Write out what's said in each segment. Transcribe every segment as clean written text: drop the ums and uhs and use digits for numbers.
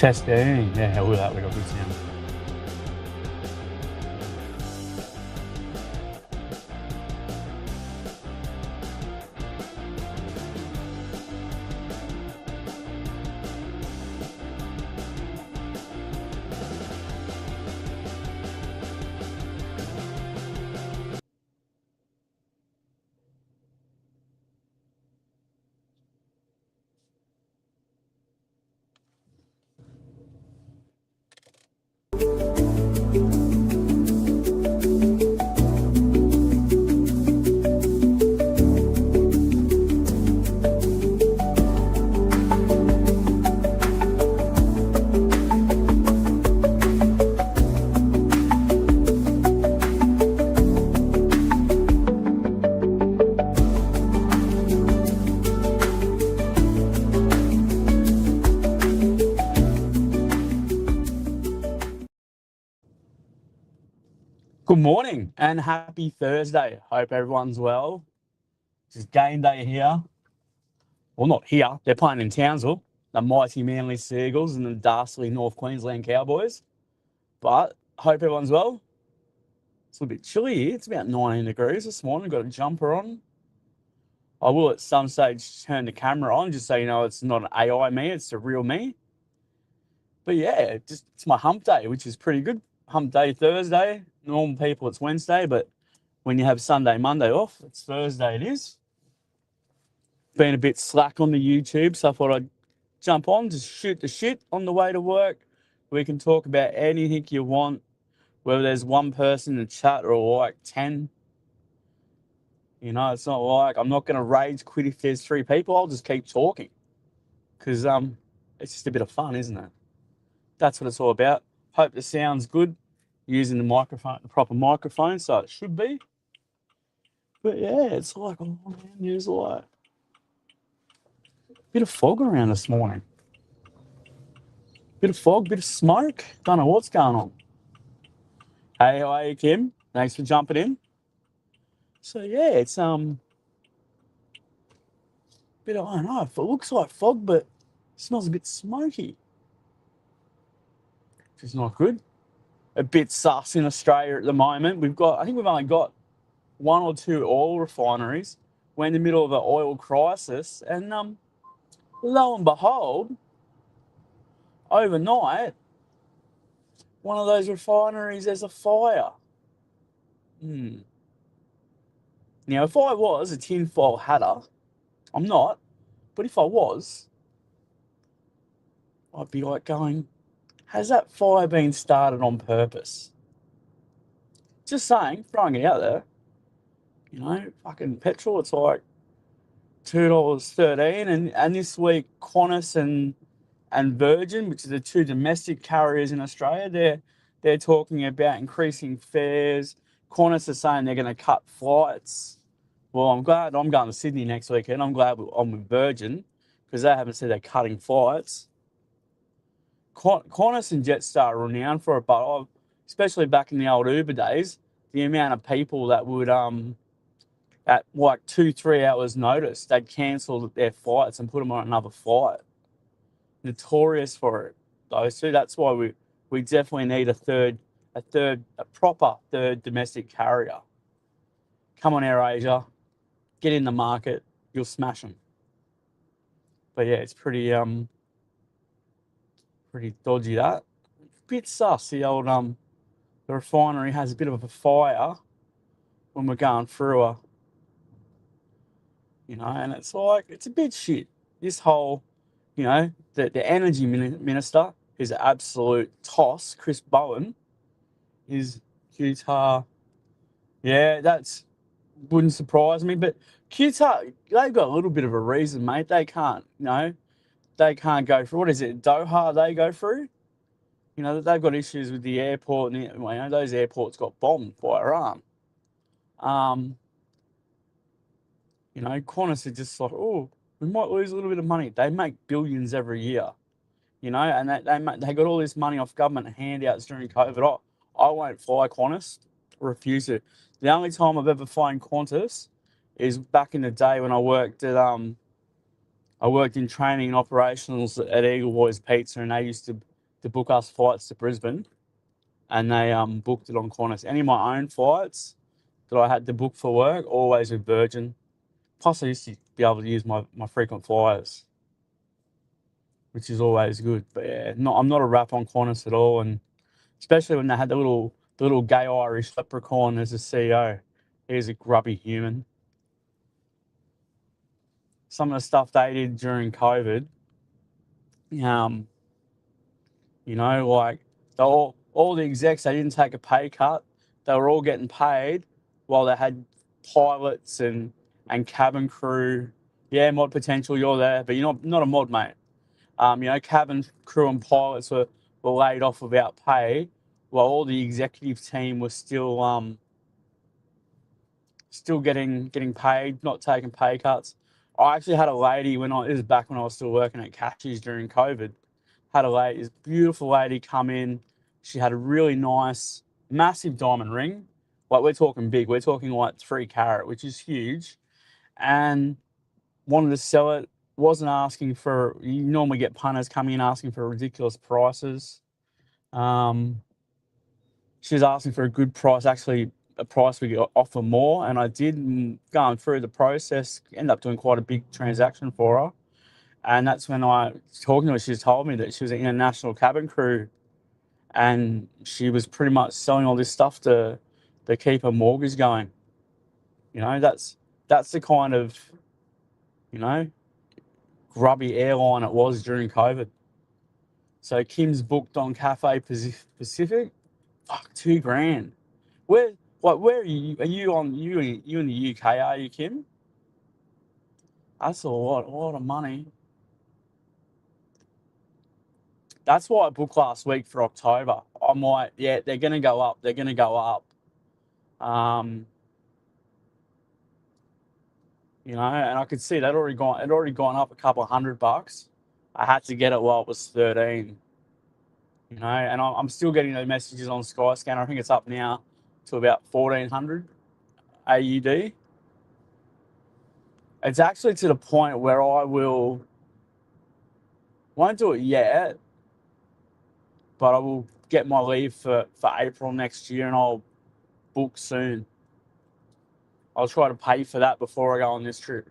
Testing. Yeah, look at that. We got good sound. Good morning and happy Thursday. Hope everyone's well. This is game day here. Well, not here. They're playing in Townsville. The mighty Manly Seagulls and the dastardly North Queensland Cowboys. But hope everyone's well. It's a little bit chilly here. It's about 19 degrees this morning. Got a jumper on. I will at some stage turn the camera on just so you know it's not an AI me. It's the real me. But yeah, it's my hump day, which is pretty good. Hump day Thursday. Normal people, it's Wednesday, but when you have Sunday, Monday off, it's Thursday it is. Been a bit slack on the YouTube, so I thought I'd jump on, just shoot the shit on the way to work. We can talk about anything you want, whether there's one person in the chat or like 10. You know, it's not like I'm not going to rage quit if there's 3 people. I'll just keep talking because it's just a bit of fun, isn't it? That's what it's all about. Hope the sound's good. Using the microphone, the proper microphone, so it should be. But yeah, it's like, oh man, there's like a bit of fog around this morning. Bit of fog, bit of smoke. Don't know what's going on. Hey, how are you, Kim? Thanks for jumping in. So yeah, it's bit of, I don't know, it looks like fog, but it smells a bit smoky. Which is not good. A bit sus in Australia at the moment. I think we've only got 1 or 2 oil refineries. We're in the middle of an oil crisis, and lo and behold, overnight, one of those refineries has a fire. Now, if I was a tinfoil hatter, I'm not, but if I was, I'd be like going, has that fire been started on purpose? Just saying, throwing it out there. You know, fucking petrol, it's like $2.13, and this week Qantas and Virgin, which are the 2 domestic carriers in Australia, they're talking about increasing fares. Qantas are saying they're going to cut flights. Well, I'm glad I'm going to Sydney next weekend. I'm glad I'm with Virgin because they haven't said they're cutting flights. Qantas and Jetstar are renowned for it, but especially back in the old Uber days, the amount of people that would at like 2-3 hours notice, they'd cancel their flights and put them on another flight. Notorious for it, those two. That's why we definitely need a proper third domestic carrier. Come on, AirAsia, get in the market, you'll smash them. But yeah, it's pretty dodgy that. Bit sus. The old the refinery has a bit of a fire when we're going through and it's like, it's a bit shit. This whole, the energy minister is an absolute toss. Chris Bowen is Qatar. Yeah, wouldn't surprise me. But Qatar, they've got a little bit of a reason, mate. They can't go through. What is it, Doha? They go through. They've got issues with the airport, and those airports got bombed by Iran. Qantas are just like, oh, we might lose a little bit of money. They make billions every year, and they got all this money off government handouts during COVID. I won't fly Qantas, refuse it. The only time I've ever flown Qantas is back in the day when I worked in training and operationals at Eagle Boys Pizza, and they used to to book us flights to Brisbane, and they booked it on Qantas. Any of my own flights that I had to book for work, always with Virgin. Plus, I used to be able to use my frequent flyers, which is always good. But yeah, I'm not a rap on Qantas at all, and especially when they had the little gay Irish leprechaun as a CEO. He's a grubby human. Some of the stuff they did during COVID, um, like all the execs, they didn't take a pay cut. They were all getting paid while they had pilots and cabin crew. Yeah, mod potential, you're there, but you're not a mod, mate. Cabin crew and pilots were laid off without pay, while all the executive team was still getting paid, not taking pay cuts. I actually had a lady this is back when I was still working at Cashies during COVID. Had a lady, this beautiful lady come in. She had a really nice, massive diamond ring. Like we're talking big. We're talking like 3 carat, which is huge. And wanted to sell it. Wasn't asking for. You normally get punters coming in asking for ridiculous prices. She was asking for a good price, actually a price we could offer more, and I did. Going through the process, ended up doing quite a big transaction for her. And that's when I was talking to her, she told me that she was an international cabin crew, and she was pretty much selling all this stuff to keep her mortgage going. That's the kind of, you know, grubby airline it was during COVID. So Kim's booked on Cathay Pacific. Fuck, $2,000. Where are you? Are you on you in the UK? Are you, Kim? That's a lot of money. That's why I booked last week for October. I might, yeah, they're gonna go up. They're gonna go up. Um, and I could see that already gone up a couple of $100. I had to get it while it was 13. And I'm still getting those messages on Skyscanner. I think it's up now to about 1,400 AUD. It's actually to the point where I won't do it yet, but I will get my leave for April next year, and I'll book soon. I'll try to pay for that before I go on this trip,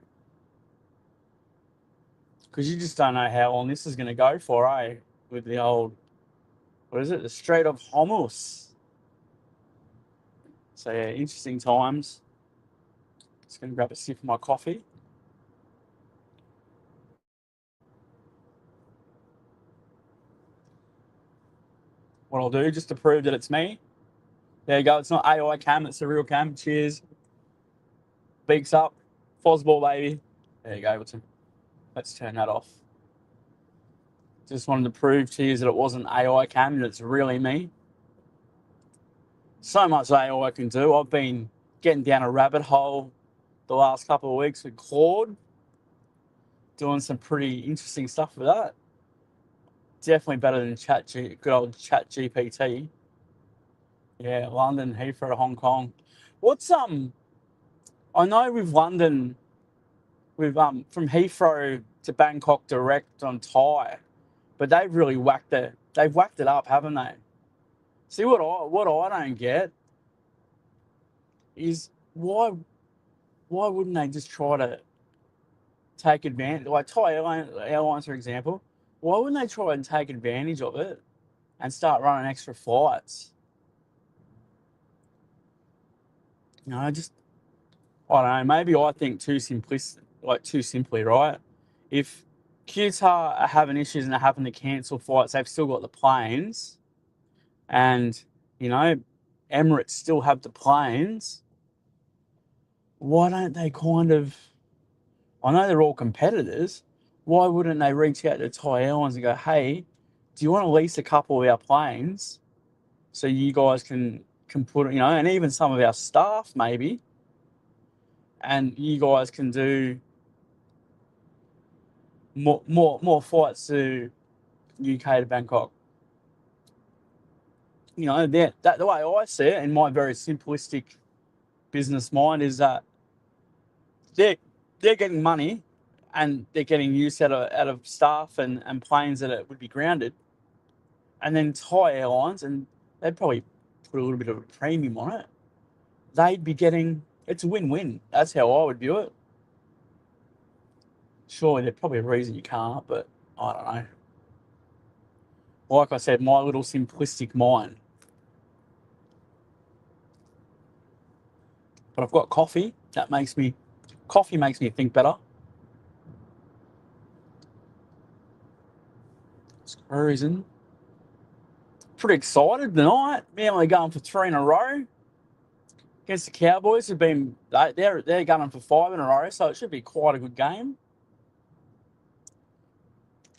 because you just don't know how long this is going to go for, eh? With the old, what is it, the Strait of Hormuz. So yeah, interesting times. Just going to grab a sip of my coffee. What I'll do, just to prove that it's me. There you go. It's not AI cam. It's a real cam. Cheers. Beaks up. Fosball, baby. There you go. Let's turn that off. Just wanted to prove to you that it wasn't AI cam, that it's really me. So much AI can do. I've been getting down a rabbit hole the last couple of weeks with Claude, doing some pretty interesting stuff with that. Definitely better than good old Chat GPT. Yeah, London, Heathrow to Hong Kong. I know with London, from Heathrow to Bangkok direct on Thai, but they've really whacked it. They've whacked it up, haven't they? See, what I don't get is why wouldn't they just try to take advantage, like Thai Airlines, for example? Why wouldn't they try and take advantage of it and start running extra flights? Just, I don't know. Maybe I think too simply, right? If Qatar are having issues and they're having to cancel flights, they've still got the planes, and Emirates still have the planes. Why don't they kind of? I know they're all competitors. Why wouldn't they reach out to Thai Airlines and go, "Hey, do you want to lease a couple of our planes so you guys can put, and even some of our staff maybe, and you guys can do more flights to UK to Bangkok." The way I see it in my very simplistic business mind is that they're getting money, and they're getting use out of staff and planes that would be grounded, and then Thai Airlines, and they'd probably put a little bit of a premium on it. They'd be getting, it's a win-win. That's how I would view it. Surely there's probably a reason you can't, but I don't know. Like I said, my little simplistic mind. But I've got coffee. Coffee makes me think better. It's cruising. Pretty excited tonight. Manly going for 3 in a row against the Cowboys. They're going for 5 in a row, so it should be quite a good game.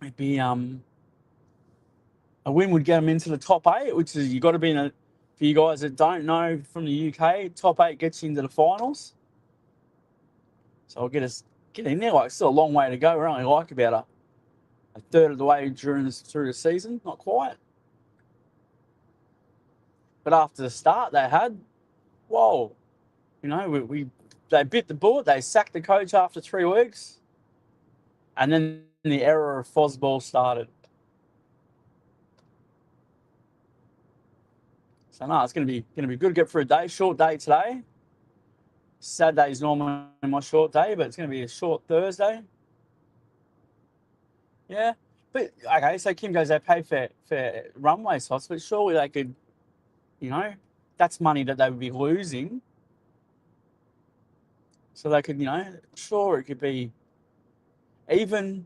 It'd be a win would get them into the top 8, which is, you got to be in a. For you guys that don't know from the UK, top 8 gets you into the finals. So I'll get in there. Like, it's still a long way to go. We're only like about a third of the way through the season, not quite. But after the start they had, whoa, they bit the bullet. They sacked the coach after 3 weeks, and then the era of Fosball started. So no, it's gonna be good. Get for a day, short day today. Saturday is normally my short day, but it's gonna be a short Thursday. Yeah, but okay. So Kim goes, they pay for runway slots, but surely they could, that's money that they would be losing. So they could, sure, it could be even,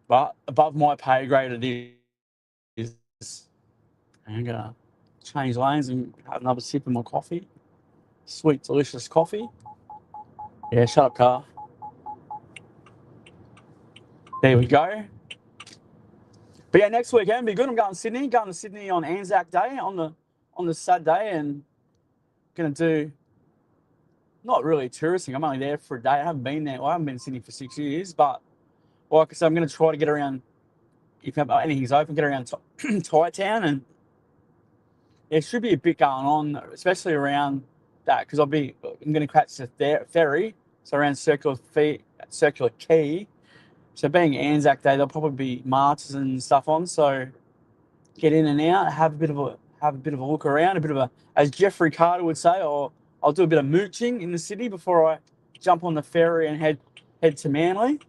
but above my pay grade it is. I'm gonna change lanes and have another sip of my coffee. Sweet, delicious coffee. Yeah, shut up, car. There we go. But yeah, next weekend be good. I'm going to Sydney. Going to Sydney on Anzac Day on the Saturday, and going to do not really touristing. I'm only there for a day. I haven't been there. Well, I haven't been in Sydney for 6 years, but like I said, I'm going to try to get around. If anything's open, get around Thai Town, and there should be a bit going on, especially around that, because I'm going to catch the ferry, so around Circular Quay. So being Anzac Day, there'll probably be marches and stuff on. So get in and out, have a bit of a look around, as Jeffrey Carter would say, I'll do a bit of mooching in the city before I jump on the ferry and head to Manly.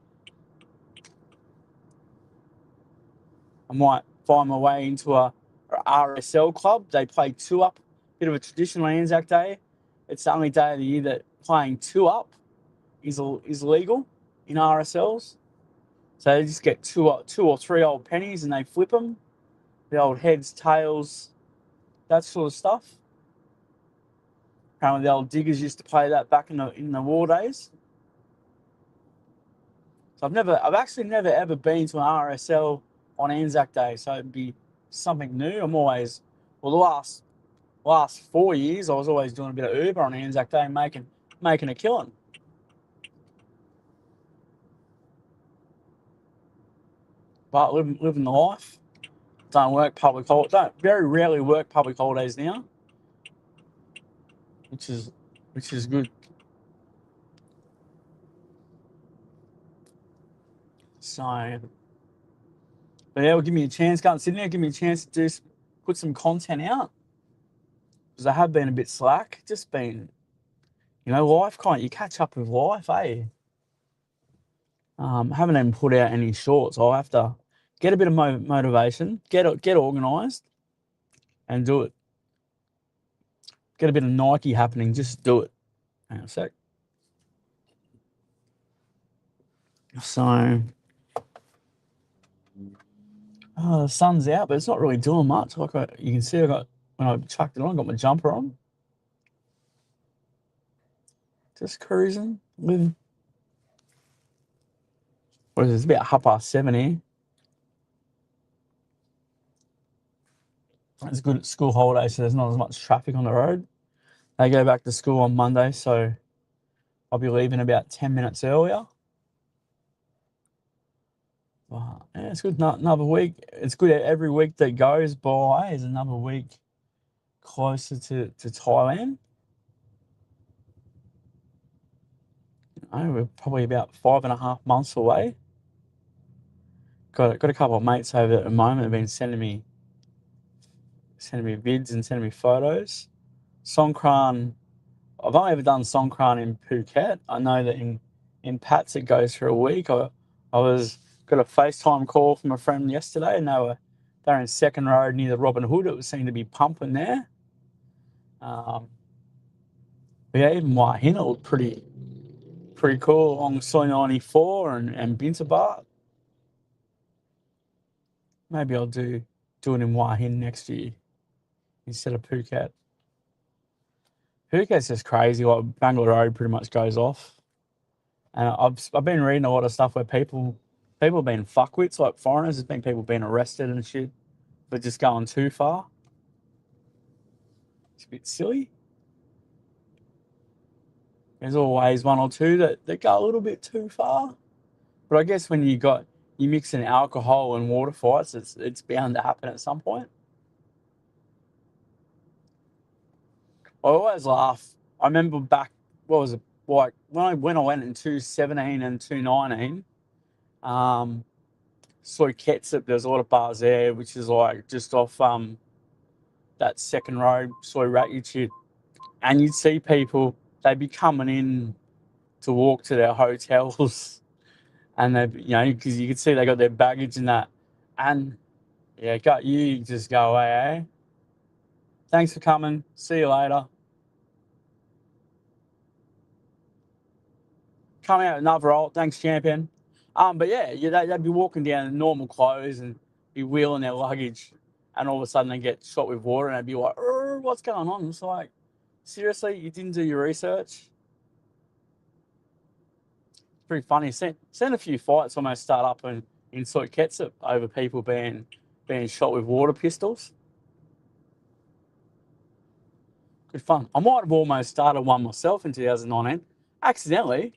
I might find my way into a RSL club. They play 2-up, bit of a traditional Anzac Day. It's the only day of the year that playing 2-up is legal in RSLs. So they just get 2 or 3 old pennies and they flip them. The old heads, tails, that sort of stuff. Apparently the old diggers used to play that back in the war days. So I've actually never ever been to an RSL on Anzac Day, so it'd be something new. The last 4 years I was always doing a bit of Uber on Anzac Day, making a killing. But living the life. Don't very rarely work public holidays now, which is good. So, but yeah, it'll give me a chance. Going to Sydney, it'll give me a chance to put some content out, because I have been a bit slack. Just been, life you catch up with life, eh? Haven't even put out any shorts. I'll have to get a bit of motivation, get organised, and do it. Get a bit of Nike happening. Just do it. Hang on a sec. So, the sun's out, but it's not really doing much. Like you can see, when I chucked it on, I got my jumper on. Just cruising, living. What is it? It's about 7:30 here. It's good at school holidays, so there's not as much traffic on the road. They go back to school on Monday, so I'll be leaving about 10 minutes earlier. But yeah, it's good. Another week. It's good every week that goes by is another week closer to Thailand. we're probably about 5.5 months away. Got a couple of mates over at the moment that have been sending me vids and sending me photos. Songkran, I've only ever done Songkran in Phuket. I know that in Pats it goes for a week. I got a FaceTime call from a friend yesterday, and they're in Second Road near the Robin Hood. It was seemed to be pumping there. But yeah, even Hua Hin, it looked pretty cool along Soi 94 and Bintabat. Maybe I'll do it in Hua Hin next year instead of Phuket. Phuket's just crazy. Like Bangalore Road pretty much goes off. And I've been reading a lot of stuff where people have been fuckwits, like foreigners. There's been people being arrested and shit for just going too far. It's a bit silly. There's always one or two that go a little bit too far. But I guess when you mix in alcohol and water fights, it's bound to happen at some point. I always laugh. I remember back, what was it, like when I went in 2017 and 2019, Soy Ketchup, there's a lot of bars there, which is like just off that Second Road, Soy Ratchet, and you'd see people, they'd be coming in to walk to their hotels, and they, because you could see they got their baggage and that, and yeah, got you just go away, eh? Thanks for coming. See you later. Coming out with another alt. Thanks, champion. But yeah, they'd be walking down in normal clothes and be wheeling their luggage, and all of a sudden they get shot with water, and they'd be like, "What's going on?" It's like, seriously, you didn't do your research? It's pretty funny. Seen a few fights almost start up in Soy Ketchup over people being shot with water pistols. Good fun. I might have almost started one myself in 2019, accidentally.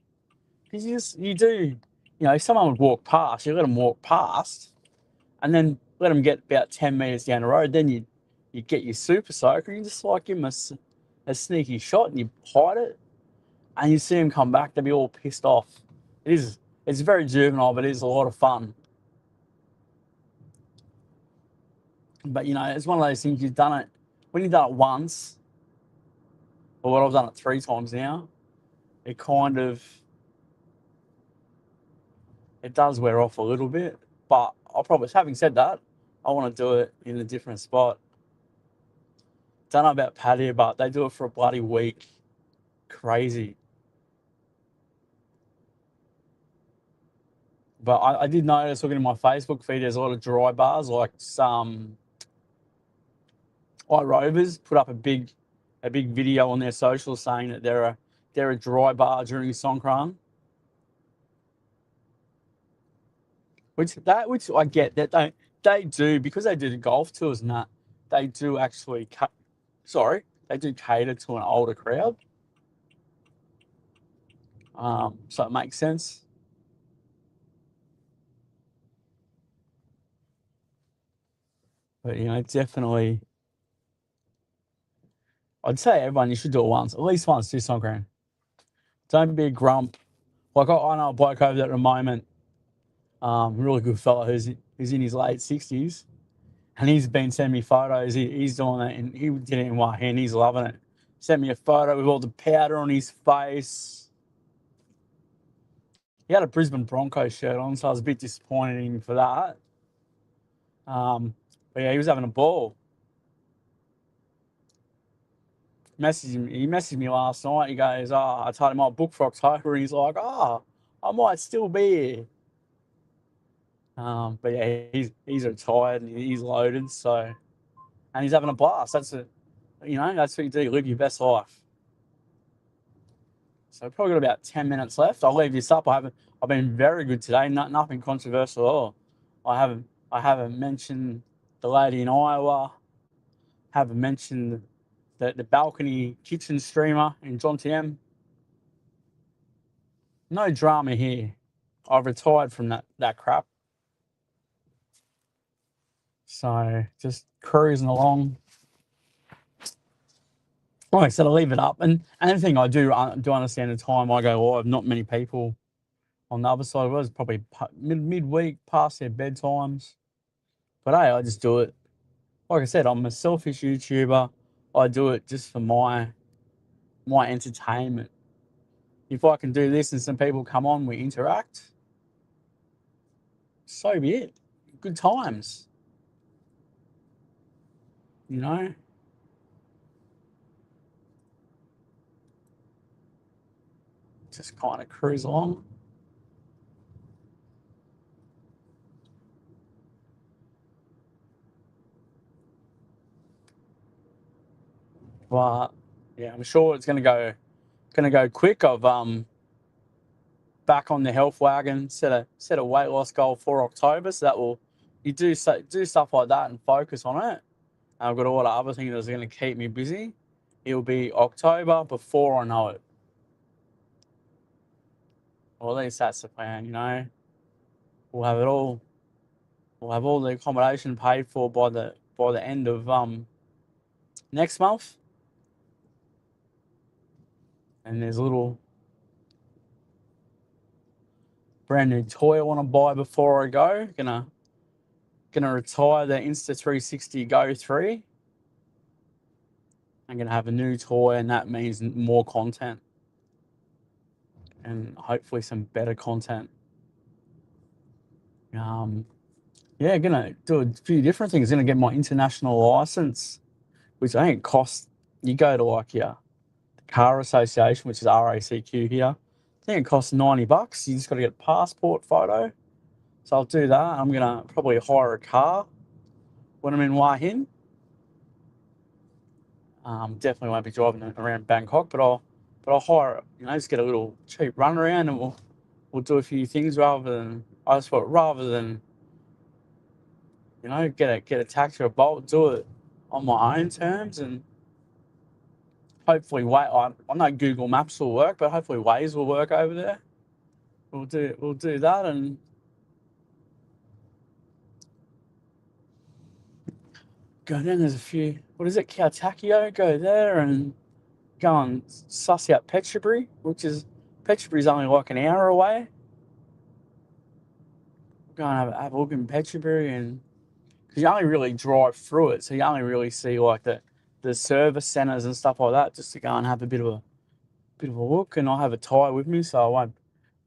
Because if someone would walk past, you let them walk past, and then let them get about 10 metres down the road. Then you get your super soaker, and you just like give them a sneaky shot, and you hide it, and you see them come back. They'll be all pissed off. It's very juvenile, but it is a lot of fun. But it's one of those things, you've done it when you've done it once, or what I've done it 3 times now. It kind of does wear off a little bit, but having said that, I want to do it in a different spot. Don't know about Patio, but they do it for a bloody week. Crazy. But I did notice, looking at my Facebook feed, there's a lot of dry bars, like some White Rovers put up a big video on their socials saying that they're a dry bar during Songkran. Which I get that they do, because they do the golf tours and that, they do actually they do cater to an older crowd. So it makes sense. But definitely, I'd say everyone, you should do it once, at least once, do Songkran. Don't be a grump. Like I know a bloke over there at the moment, really good fella who's in his late 60s, and he's been sending me photos. He's doing it, and he did it in one hand. He's loving it. Sent me a photo with all the powder on his face. He had a Brisbane Broncos shirt on, so I was a bit disappointed in him for that. But yeah, he was having a ball. He messaged me last night. He goes, I told him I'll book for October, and he's like, I might still be here. But yeah, he's retired and he's loaded, so, and he's having a blast. That's what you do. You live your best life. So probably got about 10 minutes left. I'll leave this up. I've been very good today. Nothing controversial at all. I haven't mentioned the lady in Iowa. Haven't mentioned the balcony kitchen streamer in John TM. No drama here. I've retired from that crap. So just cruising along. like I said, I leave it up. And the thing I do understand the time I go live, not many people on the other side of it is probably midweek past their bedtimes. But hey, I just do it. Like I said, I'm a selfish YouTuber. I do it just for my entertainment. If I can do this and some people come on, we interact, so be it. Good times, you know. Just kind of cruise along. But yeah, I'm sure it's gonna go quick. I've back on the health wagon, set a weight loss goal for October. So that will you do stuff like that and focus on it. And I've got a lot of other things that's going to keep me busy. It'll be October before I know it. Or at least that's the plan, you know. We'll have it all. We'll have all the accommodation paid for by the end of next month. And there's a little brand new toy I want to buy before I go. Gonna retire the Insta360 Go 3. I'm gonna have a new toy, and that means more content, and hopefully some better content. Yeah, gonna do a few different things. Gonna get my international license, which I think costs. You go to like the car association, which is RACQ here. I think it costs $90. You just got to get a passport photo. So I'll do that. I'm gonna probably hire a car when I'm in Hua Hin. Definitely won't be driving around Bangkok, but I'll hire it. You know, just get a little cheap run around, and we'll do a few things rather than you know get a taxi or a Bolt, do it on my own terms, and hopefully I know Google Maps will work, but hopefully Waze will work over there. We'll do that and go down. There's a few. What is it? Kautakio. Go there and go and suss out Petchbury, Petchbury's only like an hour away. Go and have a look in Petchbury, and because you only really drive through it, so you only really see like the service centres and stuff like that, just to go and have a bit of a look. And I'll have a tie with me, so I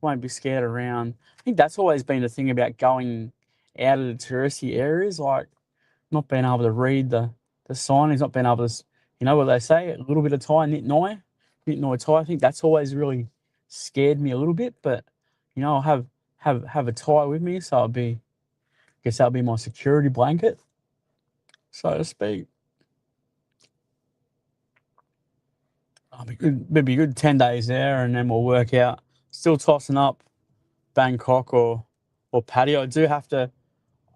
won't be scared around. I think that's always been the thing about going out of the touristy areas, like not being able to read the signage, not being able to, you know what they say, a little bit of Thai, nit noi Thai. I think that's always really scared me a little bit, but you know, I'll have a tie with me, so I guess that'll be my security blanket, so to speak. I'll be good, maybe a good 10 days there, and then we'll work out. Still tossing up Bangkok or patio. I do have to.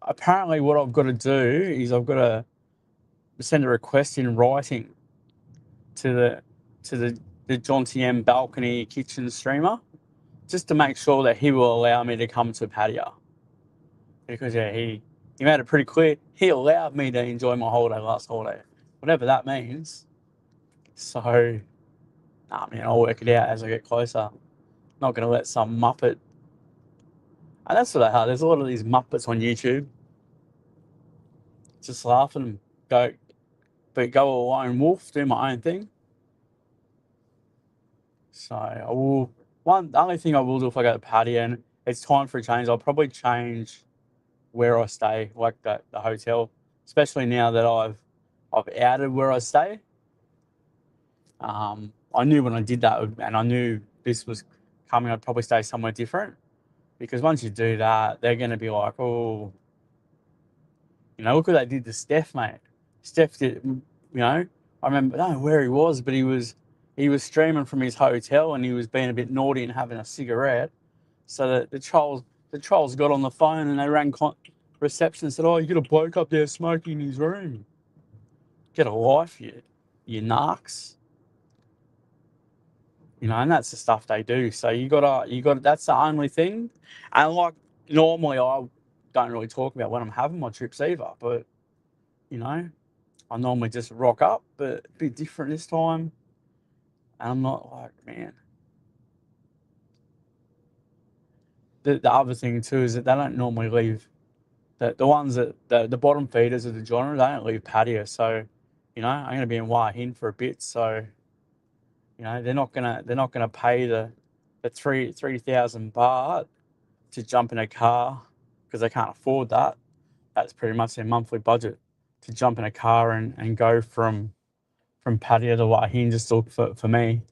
Apparently, what I've got to do is I've got to send a request in writing to the John TM balcony kitchen streamer, just to make sure that he will allow me to come to patio. Because yeah, he made it pretty clear he allowed me to enjoy my holiday last holiday, whatever that means. So, nah, man, I'll work it out as I get closer. Not going to let some muppet. And that's what they are. There's a lot of these muppets on YouTube, just laughing and go alone wolf, do my own thing. So I will. The only thing I will do if I go to patio, and it's time for a change, I'll probably change where I stay, like the hotel, especially now that I've outed where I stay. I knew when I did that, and I knew this was coming, I'd probably stay somewhere different, because once you do that, they're going to be like, oh, you know, look what they did to Steph, mate. Steph did, you know, I remember, I don't know where he was, but he was streaming from his hotel, and he was being a bit naughty and having a cigarette. So the trolls got on the phone, and they rang reception and said, "Oh, you got a bloke up there smoking in his room. Get a life, you narcs." You know, and that's the stuff they do. So you gotta. That's the only thing. And like normally, I don't really talk about when I'm having my trips either. But you know, I normally just rock up, but a bit different this time. And I'm not like, man. The other thing too is that they don't normally leave the ones that the bottom feeders of the genre, they don't leave patio. So, I'm going to be in Wahin for a bit. So, they're not gonna pay the 3,000 baht to jump in a car because they can't afford that. That's pretty much their monthly budget to jump in a car and go from patio to Wahin just to look for me.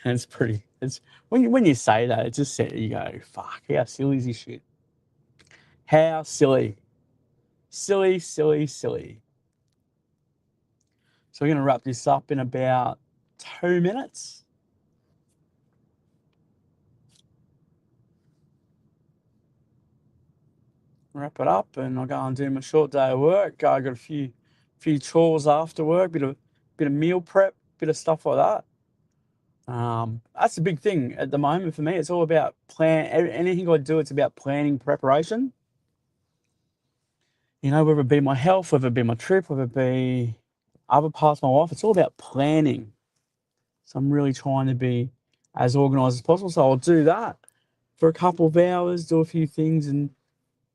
And it's pretty. It's when you say that, it just you go, fuck, how silly is this shit? How silly, silly, silly, silly. So we're gonna wrap this up in about 2 minutes. Wrap it up, and I'll go and do my short day of work. I got a few chores after work, bit of meal prep, bit of stuff like that. That's the big thing at the moment for me. It's all about plan. Anything I do, it's about planning, preparation. Whether it be my health, whether it be my trip, whether it be other parts of my life, it's all about planning. So I'm really trying to be as organised as possible. So I'll do that for a couple of hours, do a few things, and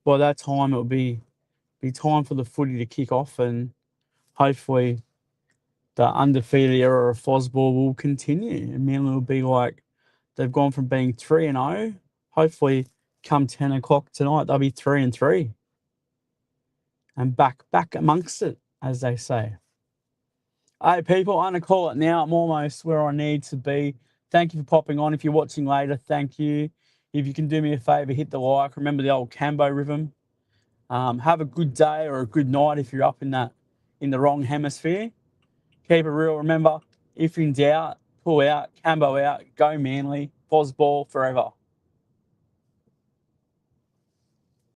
by that time it'll be time for the footy to kick off, and hopefully the undefeated era of Fosball will continue. And Manly will be like they've gone from being 3-0. Hopefully, come 10 o'clock tonight, they'll be 3-3, and back amongst it, as they say. Hey, people, I'm going to call it now. I'm almost where I need to be. Thank you for popping on. If you're watching later, thank you. If you can do me a favour, hit the like. Remember the old Cambo rhythm. Have a good day or a good night if you're up in the wrong hemisphere. Keep it real. Remember, if in doubt, pull out, Cambo out, go Manly, Fosball forever.